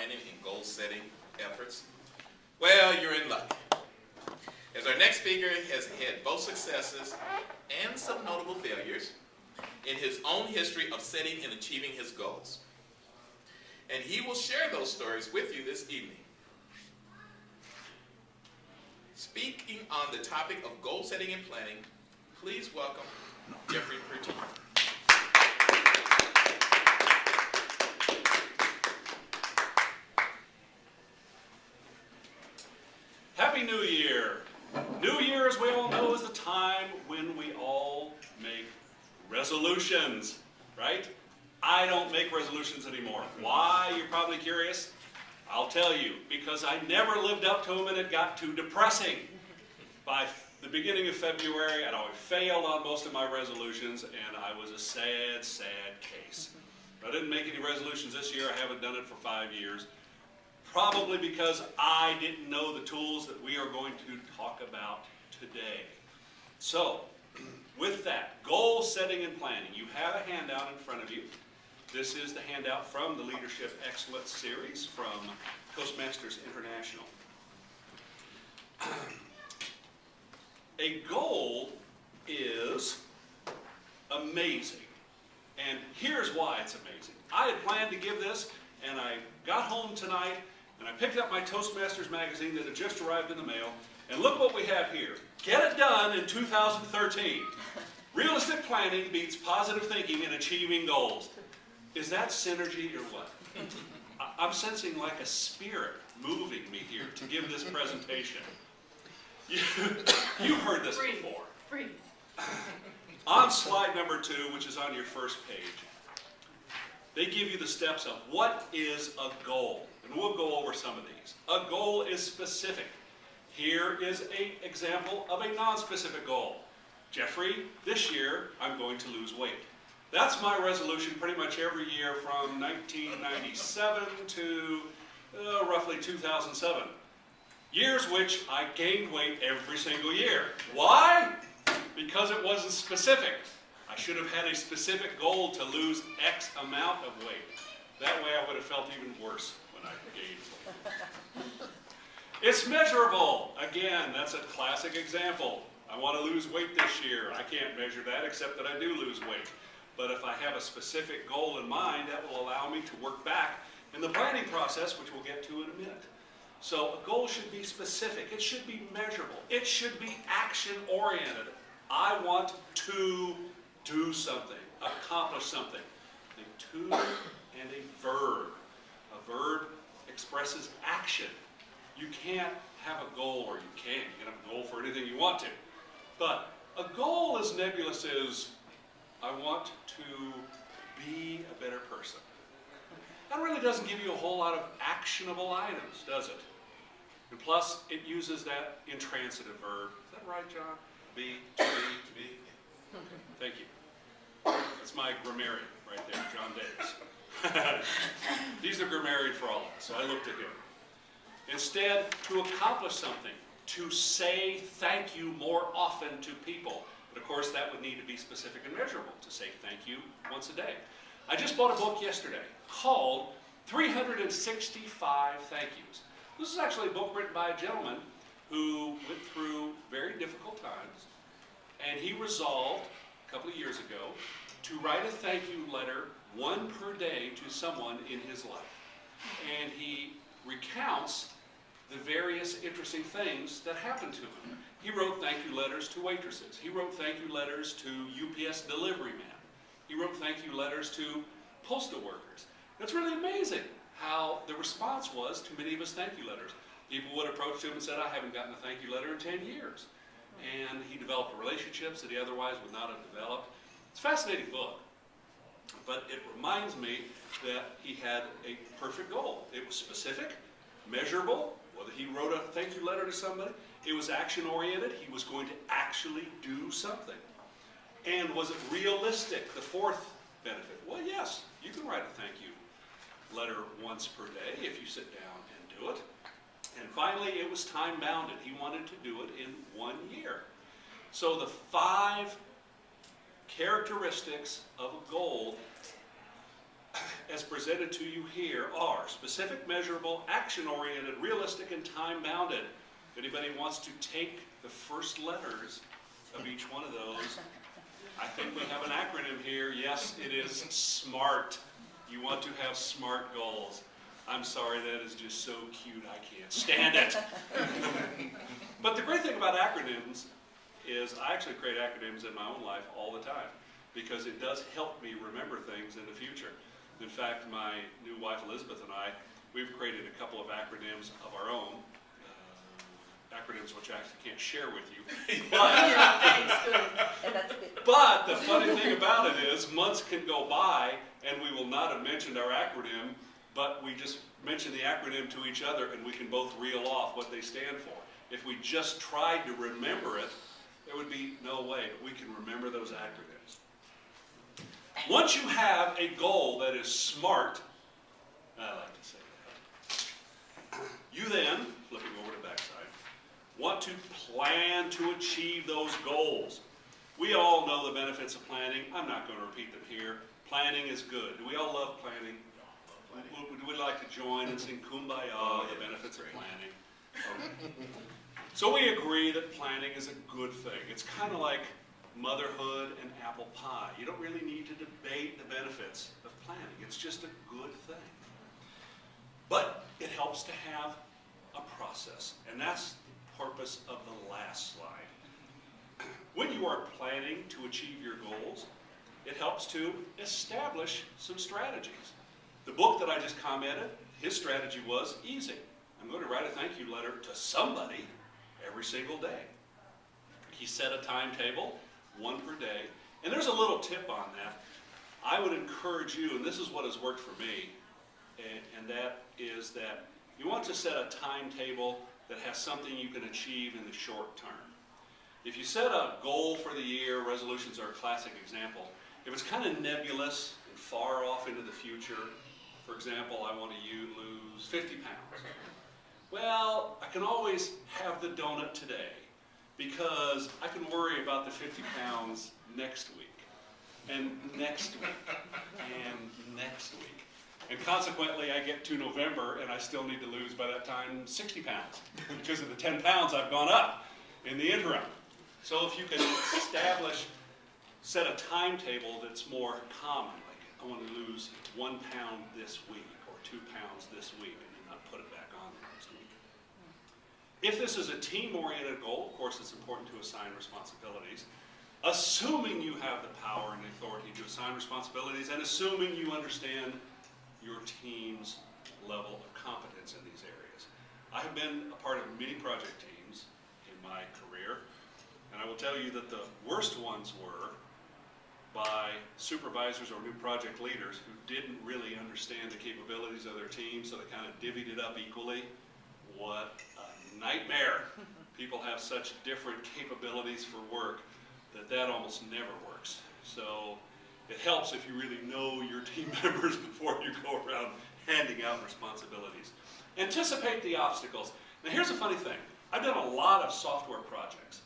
planning and goal-setting efforts? Well, you're in luck, as our next speaker has had both successes and some notable failures in his own history of setting and achieving his goals. And he will share those stories with you this evening. Speaking on the topic of goal setting and planning, please welcome Jeffrey Purtee. Happy New Year! New Year, as we all know, is the time when we all make resolutions, right? I don't make resolutions anymore. Why, you're probably curious? I'll tell you, because I never lived up to them and it got too depressing. By the beginning of February, I'd always failed on most of my resolutions, and I was a sad, sad case. I didn't make any resolutions this year. I haven't done it for 5 years. Probably because I didn't know the tools that we are going to talk about today. So, with that, goal setting and planning. You have a handout in front of you. This is the handout from the Leadership Excellence Series from Toastmasters International. A goal is amazing. And here's why it's amazing. I had planned to give this, and I got home tonight, and I picked up my Toastmasters magazine that had just arrived in the mail, and look what we have here. Get it done in 2013. Realistic planning beats positive thinking in achieving goals. Is that synergy or what? I'm sensing like a spirit moving me here to give this presentation. You've heard this before. Breathe. On slide number 2, which is on your first page, they give you the steps of what is a goal. And we'll go over some of these. A goal is specific. Here is an example of a non-specific goal. Jeffrey, this year I'm going to lose weight. That's my resolution pretty much every year from 1997 to roughly 2007. Years which I gained weight every single year. Why? Because it wasn't specific. I should have had a specific goal to lose X amount of weight. That way I would have felt even worse when I gained weight. It's measurable. Again, that's a classic example. I want to lose weight this year. I can't measure that except that I do lose weight. But if I have a specific goal in mind, that will allow me to work back in the planning process, which we'll get to in a minute. So a goal should be specific. It should be measurable. It should be action-oriented. I want to do something, accomplish something. A to and a verb. A verb expresses action. You can't have a goal, or you can. You can have a goal for anything you want to. But a goal as nebulous as, I want to be a better person. That really doesn't give you a whole lot of actionable items, does it? And plus, it uses that intransitive verb. Is that right, John? Be, to be. Thank you. That's my grammarian right there, John Davis. He's the grammarian for all of us, so I looked at him. Instead, to accomplish something, to say thank you more often to people. But of course, that would need to be specific and measurable, to say thank you once a day. I just bought a book yesterday called 365 Thank Yous. This is actually a book written by a gentleman who went through very difficult times, and he resolved a couple of years ago to write a thank you letter, one per day, to someone in his life. And he recounts the various interesting things that happened to him. He wrote thank you letters to waitresses. He wrote thank you letters to UPS delivery men. He wrote thank you letters to postal workers. It's really amazing how the response was to many of his thank you letters. People would approach him and said, I haven't gotten a thank you letter in 10 years. And he developed relationships that he otherwise would not have developed. It's a fascinating book. But it reminds me that he had a perfect goal. It was specific, measurable. Whether he wrote a thank you letter to somebody, it was action-oriented. He was going to actually do something. And was it realistic? The fourth benefit. Well, yes, you can write a thank you letter once per day if you sit down and do it. And finally, it was time-bounded. He wanted to do it in 1 year. So the 5 characteristics of a goal as presented to you here are specific, measurable, action-oriented, realistic, and time-bounded. If anybody wants to take the first letters of each one of those, I think we have an acronym here. Yes, it is SMART. You want to have SMART goals. I'm sorry, that is just so cute, I can't stand it. But the great thing about acronyms is I actually create acronyms in my own life all the time because it does help me remember things in the future. In fact, my new wife Elizabeth and I, we've created a couple of acronyms of our own, acronyms which I actually can't share with you. But the funny thing about it is months can go by and we will not have mentioned our acronym, but we just mention the acronym to each other and we can both reel off what they stand for. If we just tried to remember it, there would be no way, but we can remember those acronyms. Once you have a goal that is SMART, I like to say that, you then, flipping over to backside, want to plan to achieve those goals. We all know the benefits of planning. I'm not going to repeat them here. Planning is good. Do we all love planning? Would we like to join and sing Kumbaya, the benefits of planning? Okay. So we agree that planning is a good thing. It's kind of like motherhood and apple pie. You don't really need to debate the benefits of planning. It's just a good thing. But it helps to have a process, and that's the purpose of the last slide. When you are planning to achieve your goals, it helps to establish some strategies. The book that I just commented, his strategy was easy. I'm going to write a thank you letter to somebody every single day. He set a timetable, one per day. And there's a little tip on that. I would encourage you, and this is what has worked for me, and that is that you want to set a timetable that has something you can achieve in the short term. If you set a goal for the year, resolutions are a classic example. If it's kind of nebulous and far off into the future, for example, I want to lose 50 pounds. Well, I can always have the donut today because I can worry about the 50 pounds next week, and next week, and next week. And consequently, I get to November and I still need to lose by that time 60 pounds because of the 10 pounds I've gone up in the interim. So if you can set a timetable that's more common, like I want to lose 1 pound this week or 2 pounds this week, and then not put it back on the next week. If this is a team-oriented goal, of course it's important to assign responsibilities, assuming you have the power and the authority to assign responsibilities, and assuming you understand your team's level of competence in these areas. I have been a part of many project teams in my career, and I will tell you that the worst ones were by supervisors or new project leaders who didn't really understand the capabilities of their team, so they kind of divvied it up equally. What a nightmare. People have such different capabilities for work that almost never works. So it helps if you really know your team members before you go around handing out responsibilities. Anticipate the obstacles. Now here's a funny thing. I've done a lot of software projects.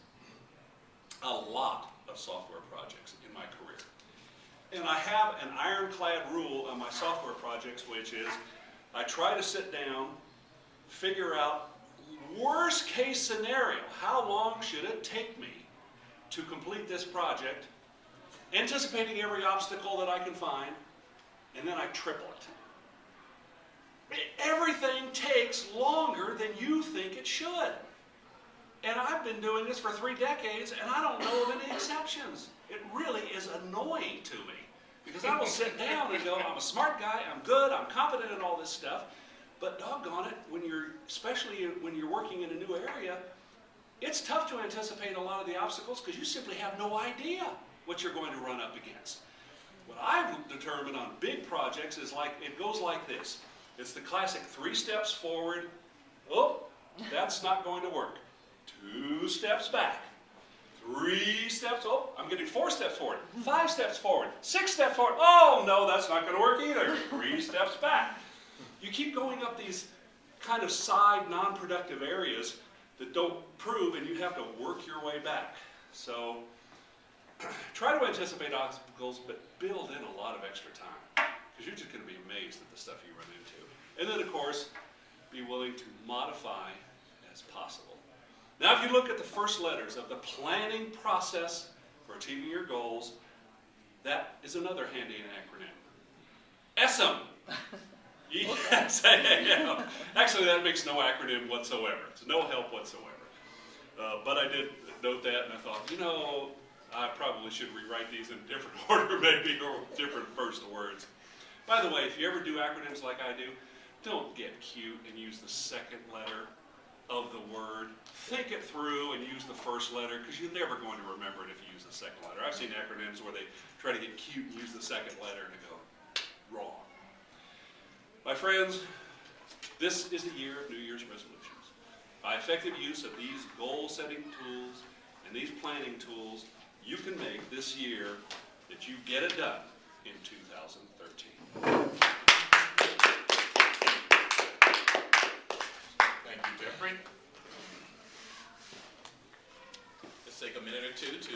A lot of software projects in my career. And I have an ironclad rule on my software projects, which is I try to sit down, figure out worst case scenario. How long should it take me to complete this project, anticipating every obstacle that I can find, and then I triple it. Everything takes longer than you think it should. And I've been doing this for 3 decades, and I don't know of any exceptions. It really is annoying to me, because I will sit down and go, I'm a smart guy, I'm good, I'm competent in all this stuff, but doggone it, especially when you're working in a new area, it's tough to anticipate a lot of the obstacles because you simply have no idea what you're going to run up against. What I've determined on big projects is it goes like this. It's the classic 3 steps forward. Oh, that's not going to work. 2 steps back. 3 steps, oh, I'm getting 4 steps forward. 5 steps forward. 6 steps forward. Oh, no, that's not going to work either. 3 steps back. You keep going up these kind of side, non-productive areas that don't prove, and you have to work your way back. So try to anticipate obstacles, but build in a lot of extra time. because you're just going to be amazed at the stuff you run into. And then, of course, be willing to modify as possible. Now, if you look at the first letters of the planning process for achieving your goals, that is another handy acronym. ESSAM. E-S-A-M. Actually, that makes no acronym whatsoever. It's no help whatsoever. But I did note that, and I thought, you know, I probably should rewrite these in a different order, maybe, or different first words. By the way, if you ever do acronyms like I do, don't get cute and use the second letter of the word. Think it through and use the first letter, because you're never going to remember it if you use the second letter. I've seen acronyms where they try to get cute and use the second letter, and they go, wrong. My friends, this is a year of New Year's resolutions. By effective use of these goal-setting tools and these planning tools, you can make this year that you get it done in 2013. Thank you, Jeffrey. Let's take a minute or two to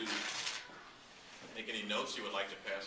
make any notes you would like to pass